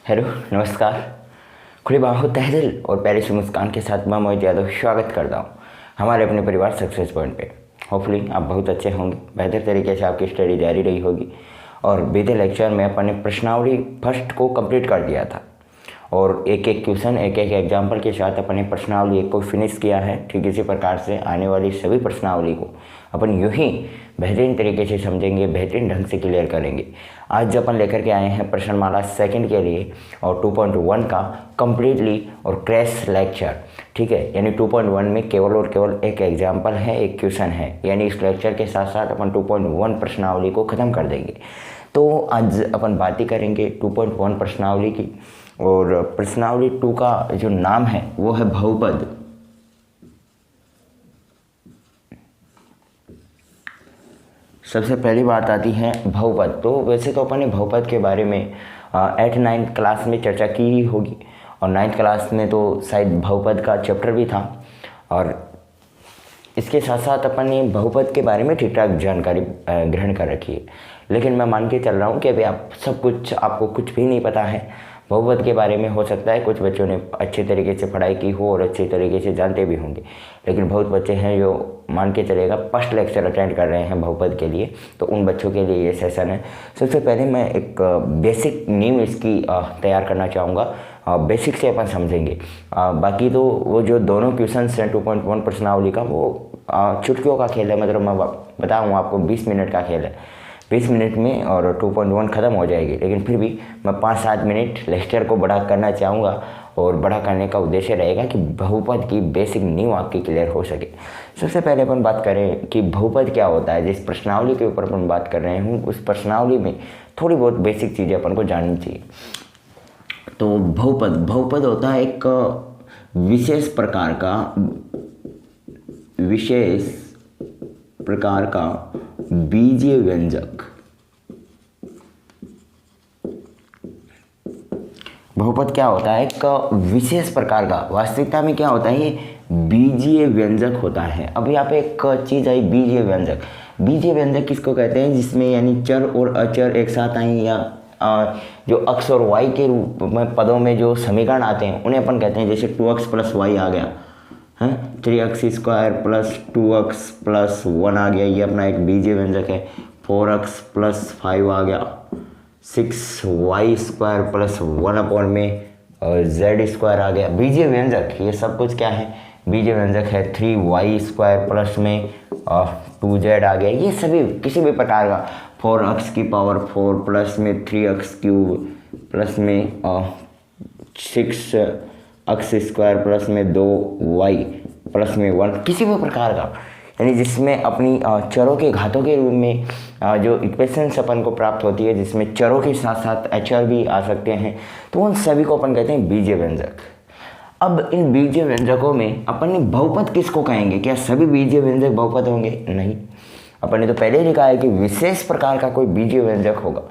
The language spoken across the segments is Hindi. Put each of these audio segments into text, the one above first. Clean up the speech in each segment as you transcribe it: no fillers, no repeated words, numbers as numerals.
हेलो, नमस्कार। खुली बाहों, तहे दिल और प्यारी सी मुस्कान के साथ मैं मोहित यादव स्वागत करता हूँ हमारे अपने परिवार सक्सेस पॉइंट पे। होपफुली आप बहुत अच्छे होंगे, बेहतर तरीके से आपकी स्टडी जारी रही होगी। और बीते लेक्चर में अपन ने प्रश्नावली फर्स्ट को कंप्लीट कर दिया था और एक एक क्वेश्चन, एक एक एग्जाम्पल के साथ अपन ने प्रश्नावली एक को फिनिश किया है। ठीक इसी प्रकार से आने वाली सभी प्रश्नावली को अपन यूँ ही बेहतरीन तरीके से समझेंगे, बेहतरीन ढंग से क्लियर करेंगे। आज जो अपन लेकर के आए हैं प्रश्नमाला सेकंड के लिए और 2.1 का कंप्लीटली और क्रैश लेक्चर। ठीक है, यानी 2.1 में केवल और केवल एक एग्जाम्पल है, एक क्वेश्चन है। यानी इस लेक्चर के साथ साथ अपन 2.1 प्रश्नावली को ख़त्म कर देंगे। तो आज अपन बात ही करेंगे 2.1 प्रश्नावली की। और प्रश्नावली 2 का जो नाम है वो है बहुपद। सबसे पहली बात आती है बहुपद। तो वैसे तो अपन ने बहुपद के बारे में 8-9 क्लास में चर्चा की ही होगी और 9th क्लास में तो शायद बहुपद का चैप्टर भी था। और इसके साथ साथ अपन ने बहुपद के बारे में ठीक ठाक जानकारी ग्रहण कर रखी है। लेकिन मैं मान के चल रहा हूँ कि अभी आपको कुछ भी नहीं पता है बहुपद के बारे में। हो सकता है कुछ बच्चों ने अच्छे तरीके से पढ़ाई की हो और अच्छे तरीके से जानते भी होंगे, लेकिन बहुत बच्चे हैं जो मान के चलेगा फर्स्ट लेक्चर अटेंड कर रहे हैं बहुपद के लिए। तो उन बच्चों के लिए ये सेशन है। सबसे पहले मैं एक बेसिक नींव इसकी तैयार करना चाहूँगा। बेसिक से अपन समझेंगे। बाकी तो वो जो दोनों क्वेश्चन हैं 2.1 प्रश्नावली का, वो चुटकियों का खेल है। मतलब मैं बताऊँ आपको 20 मिनट का खेल है, 20 मिनट में और 2.1 ख़त्म हो जाएगी। लेकिन फिर भी मैं 5-7 मिनट लेक्चर को बड़ा करना चाहूँगा और बड़ा करने का उद्देश्य रहेगा कि बहुपद की बेसिक नींव आपकी क्लियर हो सके। सबसे पहले अपन बात करें कि बहुपद क्या होता है। जिस प्रश्नावली के ऊपर अपन बात कर रहे हूँ उस प्रश्नावली में थोड़ी बहुत बेसिक चीज़ें अपन को जाननी चाहिए। तो बहुपद होता है एक विशेष प्रकार का बीजीय व्यंजक। बहुपद क्या होता है? एक विशेष प्रकार का, वास्तविकता में क्या होता है, ये बीजीय व्यंजक होता है। अब यहाँ पे एक चीज़ आई, बीजीय व्यंजक। बीजीय व्यंजक किसको कहते हैं? जिसमें यानी चर और अचर एक साथ आए या जो x और y के रूप में पदों में जो समीकरण आते हैं उन्हें अपन कहते हैं। जैसे 2x + y आ गया है, 3x² + 2x + 1 आ गया, ये अपना एक बीजीय व्यंजक है। 4x + 5 आ गया, 6y² + 1 में और z² आ गया। बीजीय व्यंजक ये सब कुछ क्या है? बीजीय व्यंजक है। 3y² प्लस में 2z आ गया। ये सभी किसी भी प्रकार का 4x⁴ प्लस में 3x³ प्लस में 6x² प्लस में 2y प्लस में 1, किसी भी प्रकार का, यानी जिसमें अपनी चरों के घातों के रूप में जो इक्वेशंस अपन को प्राप्त होती है, जिसमें चरों के साथ साथ अचर भी आ सकते हैं, तो उन सभी को अपन कहते हैं बीजीय व्यंजक। अब इन बीजीय व्यंजकों में अपन ने बहुपद किसको कहेंगे? क्या सभी बीजीय व्यंजक बहुपद होंगे? नहीं। अपन ने तो पहले ही लिखा है कि विशेष प्रकार का कोई बीजीय व्यंजक होगा,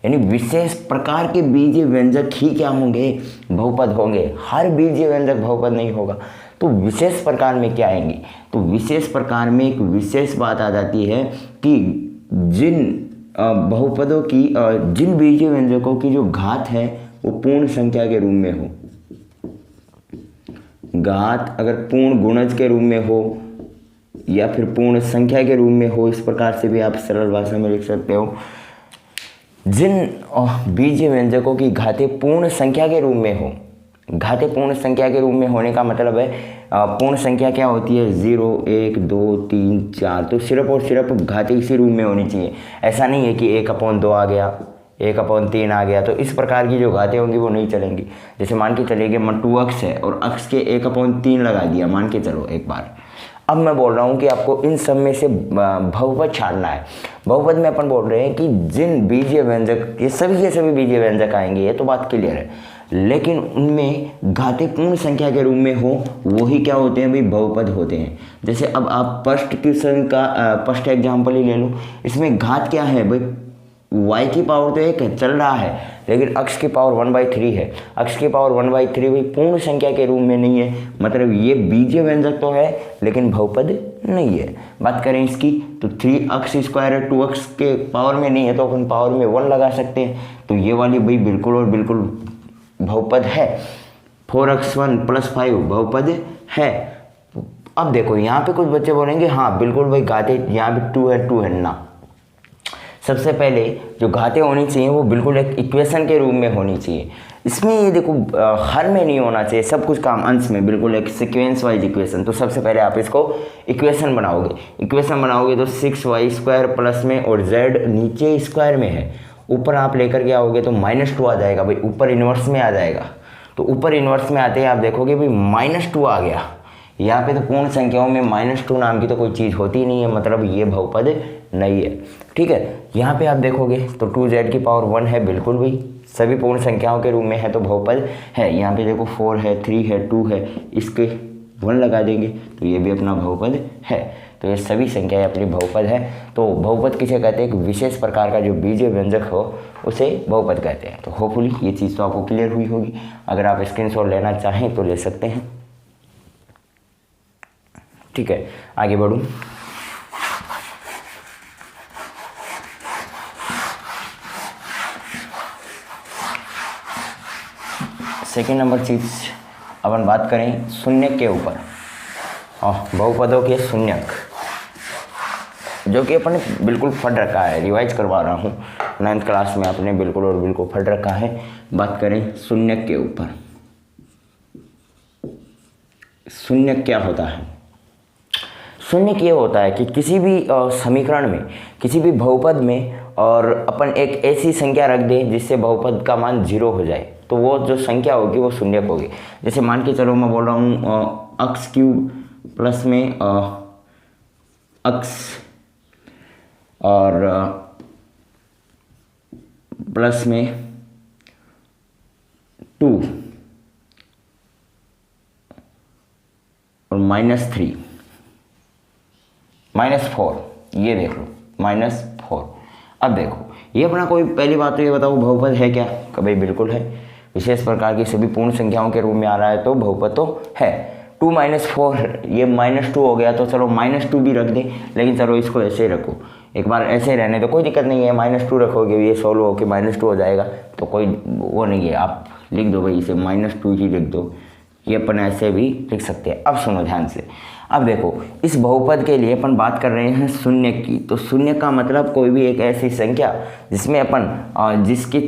यानी विशेष प्रकार के बीजीय व्यंजक ही क्या होंगे? बहुपद होंगे। हर बीजीय व्यंजक बहुपद नहीं होगा। तो विशेष प्रकार में क्या आएंगे? तो विशेष प्रकार में एक विशेष बात आ जाती है कि जिन बहुपदों की जिन बीजीय व्यंजकों की जो घात है वो पूर्ण संख्या के रूप में हो। घात अगर पूर्ण गुणज के रूप में हो या फिर पूर्ण संख्या के रूप में हो, इस प्रकार से भी आप सरल भाषा में लिख सकते हो। जिन बीजीय व्यंजकों की घातें पूर्ण संख्या के रूप में हो। घातें पूर्ण संख्या के रूप में होने का मतलब है पूर्ण संख्या क्या होती है? 0, 1, 2, 3, 4। तो सिर्फ और सिर्फ घातें इसी रूप में होनी चाहिए। ऐसा नहीं है कि 1/2 आ गया, 1/3 आ गया, तो इस प्रकार की जो घातें होंगी वो नहीं चलेंगी। जैसे मान के चलेंगे 2x है और x के 1/3 लगा दिया, मान के चलो एक बार। अब मैं बोल रहा हूँ कि आपको इन सब में से बहुपद छाड़ना है। बहुपद में अपन बोल रहे हैं कि जिन बीजीय व्यंजक, ये सभी के सभी बीजीय व्यंजक आएंगे, ये तो बात क्लियर है, लेकिन उनमें घातें पूर्ण संख्या के रूप में हो, वही क्या होते हैं भाई? बहुपद होते हैं। जैसे अब आप फर्स्ट क्वेश्चन का फर्स्ट एग्जाम्पल ही ले लो। इसमें घात क्या है भाई? y की पावर तो एक चल रहा है, लेकिन x की पावर 1/3 है। x की पावर 1/3 भाई पूर्ण संख्या के रूप में नहीं है, मतलब ये बीजीय व्यंजक तो है लेकिन बहुपद नहीं है। बात करें इसकी तो 3x² है, 2x के पावर में नहीं है तो अपन पावर में 1 लगा सकते हैं। तो ये वाली भाई बिल्कुल और बिल्कुल बहुपद है, 4x1 + 5 बहुपद है। अब देखो यहाँ पे कुछ बच्चे बोलेंगे हाँ बिल्कुल भाई घाते यहाँ पे 2 है ना। सबसे पहले जो घाते होनी चाहिए वो बिल्कुल एक इक्वेशन के रूप में होनी चाहिए। इसमें ये देखो हर में नहीं होना चाहिए, सब कुछ काम अंश में, बिल्कुल एक सीक्वेंस वाइज इक्वेशन। तो सबसे पहले आप इसको इक्वेशन बनाओगे तो 6y² प्लस में और z नीचे स्क्वायर में है, ऊपर आप लेकर के आओगे तो -2 आ जाएगा भाई, ऊपर इन्वर्स में आ जाएगा। तो ऊपर इन्वर्स में आते ही आप देखोगे भाई -2 आ गया। यहाँ पे तो पूर्ण संख्याओं में -2 नाम की तो कोई चीज़ होती नहीं है, मतलब ये बहुपद नहीं है। ठीक है, यहाँ पे आप देखोगे तो 2z⁴ है, बिल्कुल भाई सभी पूर्ण संख्याओं के रूप में है तो बहुपद है। यहाँ पे देखो 4 है, 3 है, 2 है, इसके 1 लगा देंगे तो ये भी अपना बहुपद है। तो ये सभी संख्याएं अपनी बहुपद है। तो बहुपद किसे कहते हैं? एक विशेष प्रकार का जो बीजीय व्यंजक हो उसे बहुपद कहते हैं। तो होपफुली ये चीज़ तो आपको क्लियर हुई होगी। अगर आप स्क्रीनशॉट लेना चाहें तो ले सकते हैं। ठीक है, आगे बढ़ूं। सेकेंड नंबर चीज़ अपन बात करें शून्यक के ऊपर, बहुपदों के शून्यक, जो कि अपन ने बिल्कुल पढ़ रखा है, रिवाइज करवा रहा हूँ 9th क्लास में आपने बिल्कुल और बिल्कुल पढ़ रखा है। बात करें शून्यक के ऊपर, शून्यक क्या होता है? शून्यक ये होता है कि किसी भी समीकरण में, किसी भी बहुपद में और अपन एक ऐसी संख्या रख दें जिससे बहुपद का मान 0 हो जाए, तो वो जो संख्या होगी वो शून्यक होगी। जैसे मान के चलो मैं बोल रहा हूँ x³ प्लस में x और प्लस में 2 और -3 -4, ये देख लो -4। अब देखो ये अपना कोई, पहली बात तो ये बताओ बहुपद है क्या? भाई बिल्कुल है, विशेष प्रकार की सभी पूर्ण संख्याओं के रूप में आ रहा है तो बहुपद तो है। 2 - 4 ये -2 हो गया तो चलो -2 भी रख दें, लेकिन चलो इसको ऐसे ही रखो, एक बार ऐसे रहने तो कोई दिक्कत नहीं है। -2 रखोगे ये सोल्व होकर -2 हो जाएगा तो कोई वो नहीं है, आप लिख दो भाई इसे -2 ही लिख दो, ये अपन ऐसे भी लिख सकते हैं। अब सुनो ध्यान से, अब देखो इस बहुपद के लिए अपन बात कर रहे हैं शून्य की। तो शून्य का मतलब कोई भी एक ऐसी संख्या जिसमें अपन जिसके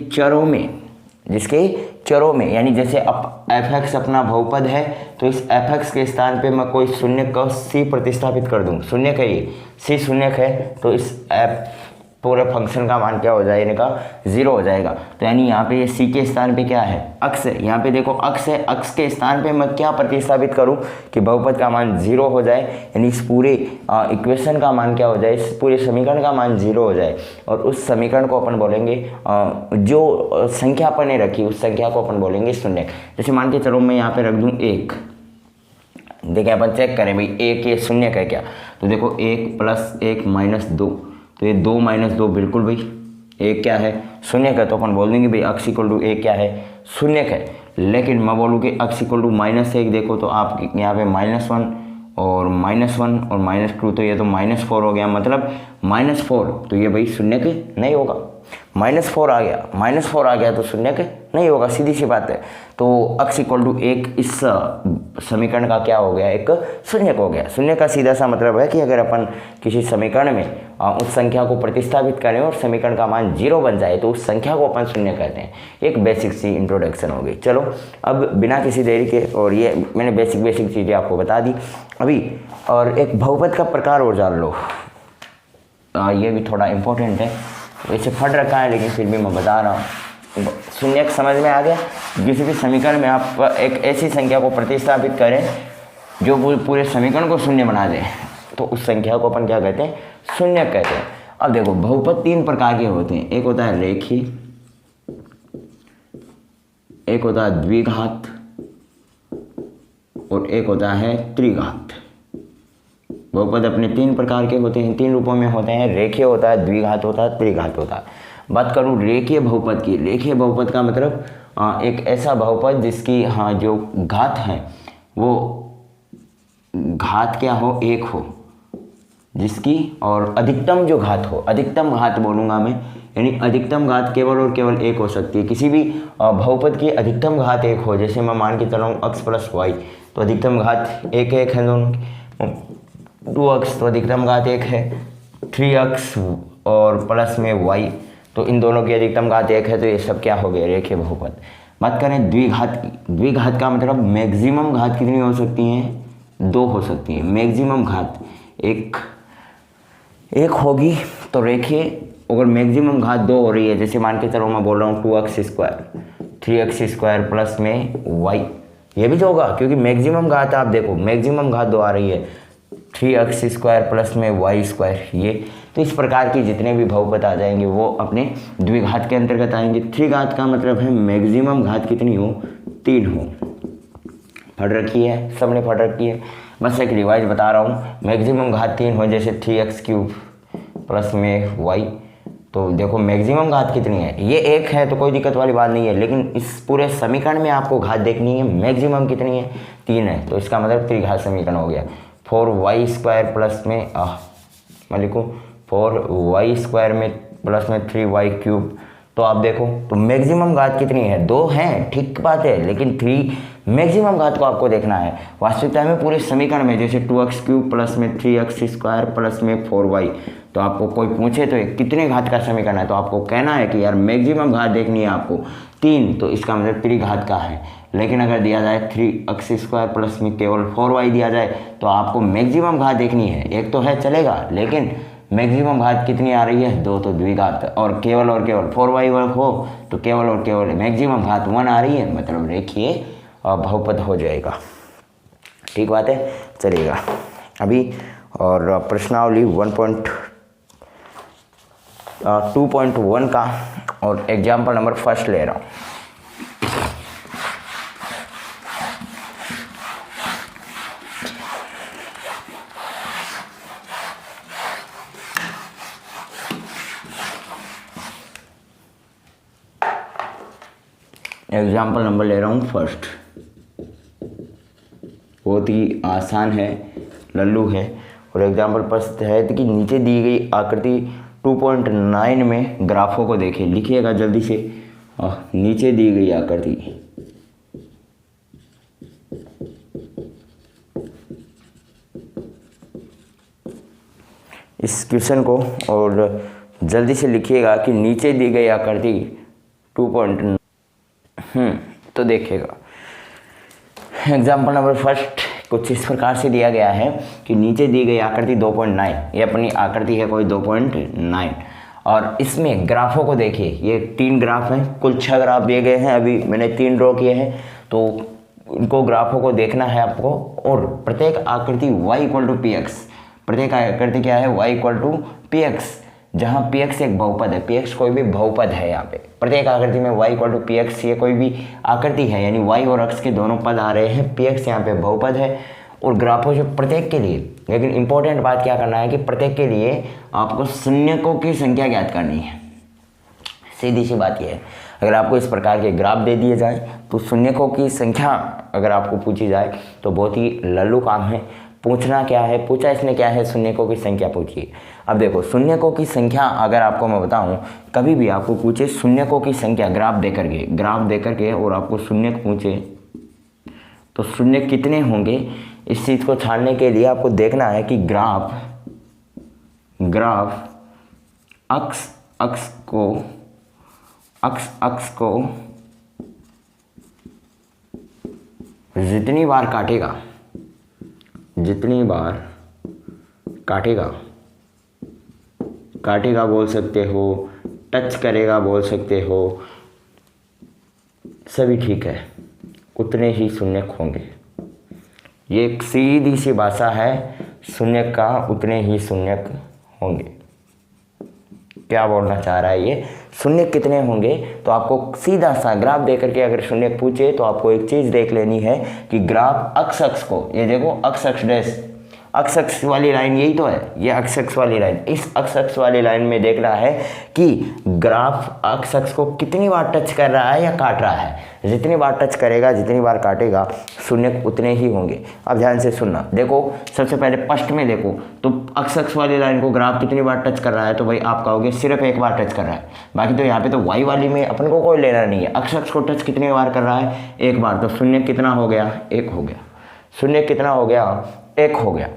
चरों में यानी जैसे अब f(x) अपना बहुपद है तो इस f(x) के स्थान पे मैं कोई शून्य का c प्रतिस्थापित कर दूं। शून्य का ये c शून्य है तो इस पूरे फंक्शन का मान क्या हो जाएगा? इनका 0 हो जाएगा। तो यानी यहाँ पे ये c के स्थान पे क्या है? अक्स है। यहाँ पे देखो अक्स है, अक्स के स्थान पे मैं क्या प्रतिस्थापित करूँ कि बहुपद का मान 0 हो जाए, यानी इस पूरे इक्वेशन का मान क्या हो जाए? इस पूरे समीकरण का मान 0 हो जाए। और उस समीकरण को अपन बोलेंगे जो संख्या अपन ने रखी उस संख्या को अपन बोलेंगे शून्य। जैसे मान के चलो मैं यहाँ पे रख दूँ 1, देखिए अपन चेक करें भाई 1 ये शून्य है क्या? तो देखो 1 + 1 - 2, तो ये 2 - 2 बिल्कुल भाई 1 क्या है? शून्य का। तो अपन बोल देंगे भाई x = 1 क्या है? शून्य है। लेकिन मैं बोलूँ कि x = -1, देखो तो आप यहाँ पे -1 और -1 और -2, तो ये तो -4 हो गया, मतलब -4, तो ये भाई शून्य के नहीं होगा। -4 आ गया तो शून्य के नहीं होगा, सीधी सी बात है। तो x = 1 इस समीकरण का क्या हो गया? एक शून्यक हो गया। शून्य का सीधा सा मतलब है कि अगर अपन किसी समीकरण में उस संख्या को प्रतिस्थापित करें और समीकरण का मान 0 बन जाए तो उस संख्या को अपन शून्य कहते हैं। एक बेसिक सी इंट्रोडक्शन हो गई। चलो अब बिना किसी देरी के, और ये मैंने बेसिक चीज़ें आपको बता दी अभी, और एक बहुपद का प्रकार और जान लो, ये भी थोड़ा इम्पोर्टेंट है, वैसे पढ़ रखा है लेकिन फिर भी मैं बता रहा हूँ। शून्यक समझ में आ गया? किसी भी समीकरण में आप एक ऐसी संख्या को प्रतिस्थापित करें जो पूरे समीकरण को शून्य बना दे तो उस संख्या को अपन क्या कहते हैं? शून्यक कहते हैं। अब देखो बहुपद 3 प्रकार के होते हैं, एक होता है रेखीय, एक होता है द्विघात और एक होता है त्रिघात। बहुपद अपने 3 प्रकार के होते हैं, 3 रूपों में होते हैं, रेखीय होता है, द्विघात होता है, त्रिघात होता है। बात करूँ रेखीय बहुपद की, रेखीय बहुपद का मतलब एक ऐसा बहुपद जिसकी जो घात है वो घात क्या हो? 1 हो, जिसकी और अधिकतम जो घात हो, अधिकतम घात बोलूँगा मैं, यानी अधिकतम घात केवल और केवल एक हो सकती है। किसी भी बहुपद की अधिकतम घात एक हो, जैसे मैं मान के चल रहा हूँ x प्लस वाई, तो अधिकतम घात एक एक है दोनों की। 2x तो अधिकतम घात एक है, 3x और प्लस में y, तो इन दोनों की अधिकतम घात एक है, तो ये सब क्या हो गया, रेखीय बहुपद। बात करें द्विघात की, द्विघात का मतलब मैक्सिमम घात कितनी हो सकती हैं, 2 हो सकती हैं। मैक्सिमम घात एक होगी तो रेखीय, अगर मैक्सिमम घात 2 हो रही है, जैसे मान के चलो मैं बोल रहा हूँ 2x square 3x square plus में y, ये भी तो होगा क्योंकि मैक्सिमम घात आप देखो, मैक्सिमम घात 2 आ रही है, 3x स्क्वायर प्लस में y स्क्वायर, ये तो इस प्रकार की जितने भी बहुपद आ जाएंगे वो अपने द्विघात के अंतर्गत आएंगे। त्रिघात का मतलब है मैक्सिमम घात कितनी हो, 3 हो। पढ़ रखी है, सबने पढ़ रखी है, बस एक रिवाइज बता रहा हूँ। मैक्सिमम घात 3 हो, जैसे 3x क्यूब प्लस में y, तो देखो मैक्सिमम घात कितनी है, ये एक है तो कोई दिक्कत वाली बात नहीं है, लेकिन इस पूरे समीकरण में आपको घात देखनी है, मैक्सिमम कितनी है, 3 है, तो इसका मतलब त्रिघात समीकरण हो गया। 4y स्क्वायर प्लस में मैं लिखूँ 4y स्क्वायर में प्लस में 3y क्यूब, तो आप देखो तो मैक्सिमम घात कितनी है, 2 हैं, ठीक बात है, लेकिन 3 मैक्सिमम घात को आपको देखना है। वास्तविकता में पूरे समीकरण में जैसे 2x क्यूब प्लस में 3x स्क्वायर प्लस में 4y, तो आपको कोई पूछे तो कितने घात का समीकरण है, तो आपको कहना है कि यार मैक्सिमम घात देखनी है आपको 3, तो इसका मतलब त्रिघात का है। लेकिन अगर दिया जाए 3x स्क्वायर प्लस में केवल 4y दिया जाए, तो आपको मैक्सिमम घात देखनी है, एक तो है चलेगा, लेकिन मैक्सिमम घात कितनी आ रही है, 2, तो द्विघात, और केवल 4y हो तो केवल और केवल मैक्सिमम घात 1 आ रही है, मतलब रेखीय बहुपद हो जाएगा। ठीक बात है, चलेगा अभी। और प्रश्नावली 2.1 का और एग्जाम्पल नंबर फर्स्ट ले रहा हूँ। एग्जाम्पल नंबर ले रहा हूँ फर्स्ट, बहुत ही आसान है, लल्लू है। और एग्जाम्पल फर्स्ट है कि नीचे दी गई आकृति 2.9 में ग्राफों को देखें। लिखिएगा जल्दी से, नीचे दी गई आकृति इस क्वेश्चन को, और जल्दी से लिखिएगा कि नीचे दी गई आकृति 2.9, तो देखिएगा एग्जाम्पल नंबर फर्स्ट कुछ इस प्रकार से दिया गया है कि नीचे दी गई आकृति 2.9, ये अपनी आकृति है कोई 2.9, और इसमें ग्राफों को देखिए, ये 3 ग्राफ हैं, कुल 6 ग्राफ दिए गए हैं, अभी मैंने 3 ड्रॉ किए हैं, तो इनको ग्राफों को देखना है आपको। और प्रत्येक आकृति y = px, प्रत्येक आकृति क्या है, y = px, जहाँ px एक बहुपद है, px कोई भी बहुपद है, यहाँ पे प्रत्येक आकृति में y = px, ये कोई भी आकृति है, यानी y और x के दोनों पद आ रहे हैं, px यहाँ पे बहुपद है। और ग्राफों से प्रत्येक के लिए, लेकिन इंपॉर्टेंट बात क्या करना है कि प्रत्येक के लिए आपको शून्यकों की संख्या ज्ञात करनी है। सीधी सी बात यह है, अगर आपको इस प्रकार के ग्राफ दे दिए जाए तो शून्यकों की संख्या अगर आपको पूछी जाए तो बहुत ही लल्लू काम है। पूछना क्या है, पूछा इसने क्या है, शून्यकों की संख्या पूछिए। अब देखो शून्यकों की संख्या अगर आपको मैं बताऊं, कभी भी आपको पूछे शून्यकों की संख्या ग्राफ दे करके और आपको शून्यक पूछे तो शून्य कितने होंगे, इस चीज़ को छानने के लिए आपको देखना है कि ग्राफ अक्ष को जितनी बार काटेगा बोल सकते हो, टच करेगा बोल सकते हो, सभी ठीक है, उतने ही शून्यक होंगे। ये एक सीधी सी भाषा है, शून्यक का उतने ही शून्यक होंगे। क्या बोलना चाह रहा है ये, शून्य कितने होंगे, तो आपको सीधा सा ग्राफ दे करके अगर शून्य पूछे तो आपको एक चीज़ देख लेनी है कि ग्राफ अक्ष को, ये देखो अक्ष डैश अक्स अक्स वाली लाइन यही तो है, ये अक्स अक्स वाली लाइन। इस अक्स अक्स वाली लाइन में देख रहा है कि ग्राफ अक्स अक्स को कितनी बार टच कर रहा है या काट रहा है। जितनी बार टच करेगा, जितनी बार काटेगा, शून्य उतने ही होंगे। अब ध्यान से सुनना, देखो सबसे पहले फर्स्ट में देखो तो अक्स अक्स वाली लाइन को ग्राफ कितनी बार टच कर रहा है, तो भाई आप कहोगे सिर्फ एक बार टच कर रहा है। बाकी तो यहाँ पे तो वाई वाली में अपन को कोई लेना नहीं है। अक्स अक्स को टच कितनी बार कर रहा है, एक बार, तो शून्य कितना हो गया, एक हो गया। शून्य कितना हो गया, एक हो गया।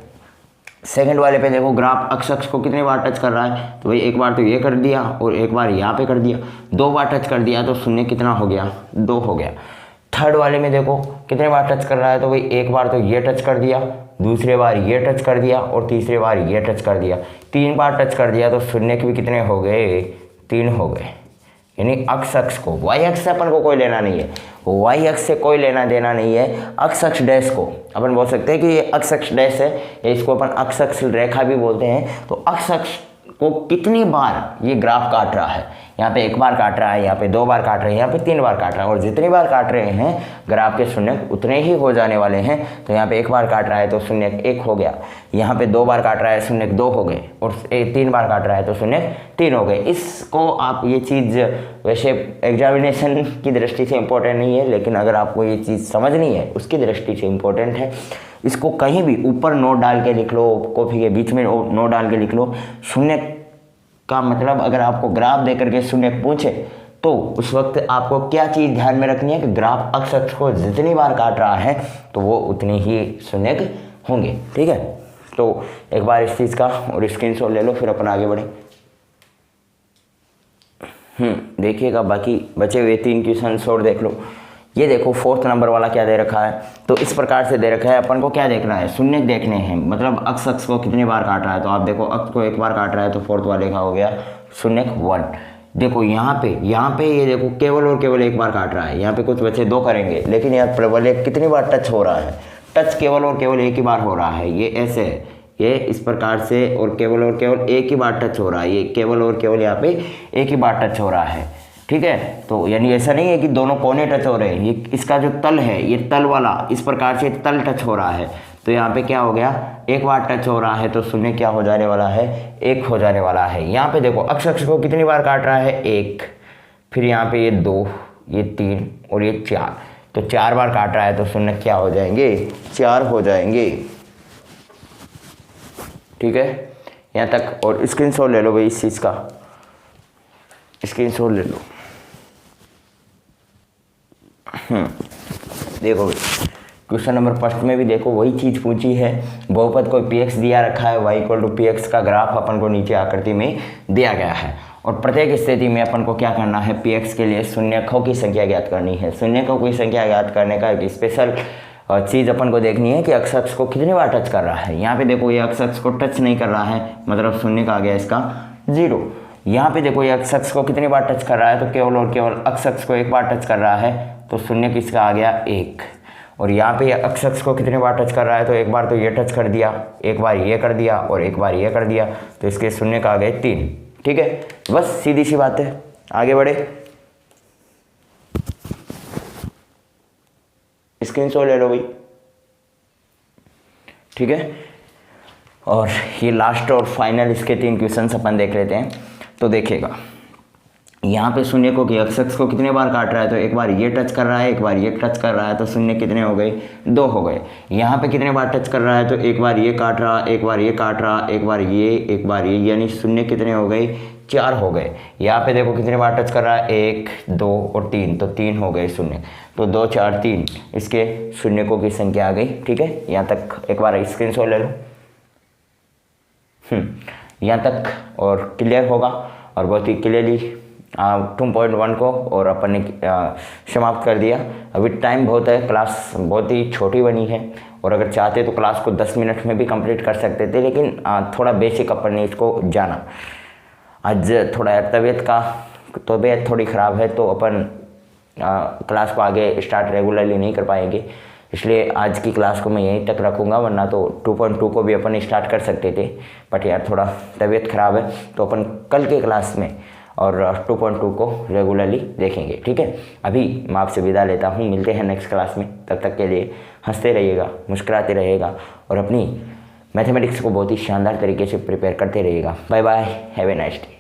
सेकंड वाले पे देखो ग्राफ अक्स अक्स को कितनी बार टच कर रहा है, तो भाई एक बार तो ये कर दिया और एक बार यहाँ पे कर दिया, दो बार टच कर दिया तो शून्य कितना हो गया, दो हो गया। थर्ड वाले में देखो कितने बार टच कर रहा है, तो भाई एक बार तो ये टच कर दिया, दूसरे बार ये टच कर दिया और तीसरे बार ये टच कर दिया। तीन बार टच कर दिया तो शून्य के भी कितने हो गए, तीन हो गए। यानी अक्स अक्स को, वाई अक्स से अपन को कोई लेना नहीं है, वाई अक्स से कोई लेना देना नहीं है। अक्स अक्स डैश को अपन बोल सकते हैं कि ये अक्स अक्स डैश है, या इसको अपन अक्स अक्स रेखा भी बोलते हैं। तो अक्स अक्स को कितनी बार ये ग्राफ काट रहा है, यहाँ पे एक बार काट रहा है, यहाँ पे दो बार काट रहे हैं, यहाँ पे तीन बार काट रहा है, और जितनी बार काट रहे हैं ग्राफ के शून्य उतने ही हो जाने वाले हैं। तो यहाँ पे एक बार काट रहा है तो शून्य एक हो गया, यहाँ पे दो बार काट रहा है शून्य दो हो गए, और तीन बार काट रहा है तो शून्य तीन हो गए। इसको आप, ये चीज़ वैसे एग्जामिनेशन की दृष्टि से इम्पोर्टेंट नहीं है, लेकिन अगर आपको ये चीज़ समझनी है उसकी दृष्टि से इम्पोर्टेंट है। इसको कहीं भी ऊपर नोट डाल के लिख लो, कॉपी के बीच में नोट डाल के लिख लो। शून्य का मतलब अगर आपको ग्राफ दे करके शून्य पूछे तो उस वक्त आपको क्या चीज़ ध्यान में रखनी है कि ग्राफ अक्स अक्स को जितनी बार काट रहा है तो वो उतने ही शून्य होंगे। ठीक है, तो एक बार इस चीज़ का और स्क्रीनशॉट ले लो, फिर अपन आगे बढ़े। देखिएगा बाकी बचे हुए 3 क्वेश्चन और देख लो। ये देखो 4th नंबर वाला क्या दे रखा है, तो इस प्रकार से दे रखा है। अपन को क्या देखना है, शून्य देखने हैं, मतलब अक्स अक्स को कितनी बार काट रहा है। तो आप देखो अक्स को एक बार काट रहा है तो 4th वाले का हो गया शून्य 1। देखो यहाँ पे ये देखो केवल और केवल एक बार काट रहा है, यहाँ पे कुछ बच्चे दो करेंगे, लेकिन यहाँ प्रबल कितनी बार टच हो रहा है, टच केवल और केवल एक ही बार हो रहा है। ये ऐसे है, ये इस प्रकार से, और केवल एक ही बार टच हो रहा है, ये केवल और केवल यहाँ पे एक ही बार टच हो रहा है। ठीक है, तो यानी ऐसा नहीं है कि दोनों कोने टच हो रहे हैं, ये इसका जो तल है, ये तल वाला इस प्रकार से तल टच हो रहा है। तो यहाँ पे क्या हो गया, एक बार टच हो रहा है तो शून्य क्या हो जाने वाला है, एक हो जाने वाला है। यहाँ पे देखो अक्स अक्स को कितनी बार काट रहा है, एक, फिर यहाँ पे ये 2, ये 3 और ये 4, तो 4 बार काट रहा है तो शून्य क्या हो जाएंगे, 4 हो जाएंगे। ठीक है, यहाँ तक। और स्क्रीनशॉट ले लो भाई, इस चीज़ का स्क्रीनशॉट ले लो। देखो भाई क्वेश्चन नंबर 1 में भी देखो वही चीज़ पूछी है। बहुपद को px दिया रखा है, y = px का ग्राफ अपन को नीचे आकृति में दिया गया है, और प्रत्येक स्थिति में अपन को क्या करना है, px के लिए शून्यकों की संख्या ज्ञात करनी है। शून्यकों की संख्या ज्ञात करने का एक स्पेशल चीज़ अपन को देखनी है कि अक्स अक्स को कितनी बार टच कर रहा है। यहाँ पे देखो ये अक्स अक्स को टच नहीं कर रहा है, मतलब शून्य का आ गया इसका 0। यहाँ पे देखो ये अक्स अक्स को कितनी बार टच कर रहा है, तो केवल और केवल अक्स अक्स को एक बार टच कर रहा है, तो शून्य किसका आ गया, 1। और यहाँ पे अक्स अक्स को कितनी बार टच कर रहा है, तो एक बार तो ये टच कर दिया, एक बार ये कर दिया और एक बार ये कर दिया, तो इसके शून्य का आ गए 3। ठीक है, बस सीधी सी बात है, आगे बढ़े। स्क्रीनशॉट ले लो भाई। ठीक है, और ये लास्ट और फाइनल इसके 3 क्वेश्चन अपन देख लेते हैं। तो देखिएगा यहाँ पे शून्य को कि अक्स अक्स को कितने बार काट रहा है, तो एक बार ये टच कर रहा है, एक बार ये टच कर रहा है, तो शून्य कितने हो गए, 2 हो गए। यहाँ पे कितने बार टच कर रहा है, तो एक बार ये काट रहा, एक बार ये काट रहा, एक बार ये, एक बार ये, यानी शून्य कितने हो गए, 4 हो गए। यहाँ पे देखो कितने बार टच कर रहा है, 1, 2 और 3, तो 3 हो गए शून्य, तो 2, 4, 3 इसके शून्यकों की संख्या आ गई। ठीक है, यहाँ तक एक बार स्क्रीनशॉट ले लो। यहाँ तक और क्लियर होगा, और बहुत ही क्लियरली 2.1 को और अपन ने समाप्त कर दिया। अभी टाइम बहुत है, क्लास बहुत ही छोटी बनी है, और अगर चाहते तो क्लास को 10 मिनट में भी कंप्लीट कर सकते थे, लेकिन थोड़ा बेसिक अपन ने इसको जाना। आज थोड़ा तबीयत थोड़ी ख़राब है, तो अपन क्लास को आगे स्टार्ट रेगुलरली नहीं कर पाएंगे, इसलिए आज की क्लास को मैं यहीं तक रखूँगा, वरना तो 2.2 को भी अपन स्टार्ट कर सकते थे, बट यार थोड़ा तबीयत ख़राब है, तो अपन कल के क्लास में और 2.2 को रेगुलरली देखेंगे। ठीक है, अभी मैं आपसे विदा लेता हूँ, मिलते हैं नेक्स्ट क्लास में। तब तक के लिए हंसते रहिएगा, मुस्कुराते रहिएगा, और अपनी मैथमेटिक्स को बहुत ही शानदार तरीके से प्रिपेयर करते रहिएगा। Bye bye, have a nice day.